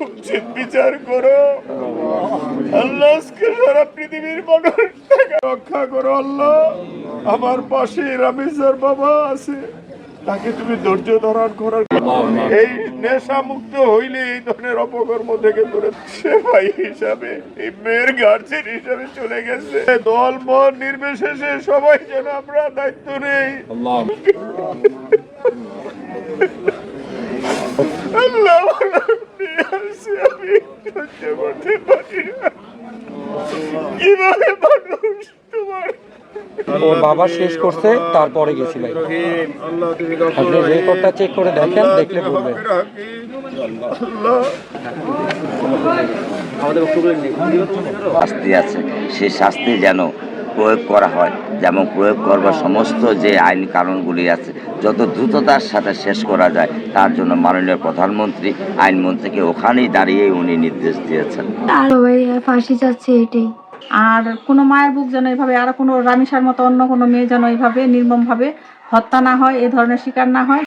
উচিত বিচার করো আল্লাহ। আজকে সারা পৃথিবীর মানুষ থেকে রক্ষা করো আল্লাহ। আমার পাশে রামিজার বাবা আছে, তাকে তুমি ধৈর্য ধারণ করার, এই নেশা মুক্ত হইলে এই ধরনের অপকর্ম থেকে দূরে, সে ভাই হিসাবে এই মেয়ের গার্জেন হিসাবে চলে গেছে। দল মত নির্বিশেষে সবাই যেন আমরা দায়িত্ব নেই। আল্লাহ আমি সহ্য করতে পারি না। কিভাবে মানুষ তোমার ওর বাবা শেষ করছে, তারপরে গেছি ভাই। আপনি রেকর্ডটা চেক করে দেখেন, দেখলে বুঝবেন। শাস্তি আছে, সেই শাস্তি যেন প্রয়োগ করা হয়, যেমন প্রয়োগ করবার সমস্ত যে আইন কানুনগুলি আছে যত দ্রুততার সাথে শেষ করা যায়, তার জন্য মাননীয় প্রধানমন্ত্রী আইনমন্ত্রীকে ওখানেই দাঁড়িয়ে উনি নির্দেশ দিয়েছেন। ফাঁসি চাচ্ছে এটাই। আর কোনো মায়ের বুক যেন এভাবে, আর কোনো রামিসার মতো অন্য কোনো মেয়ে যেন এইভাবে নির্মমভাবে হত্যা না হয়, এ ধরনের শিকার না হয়।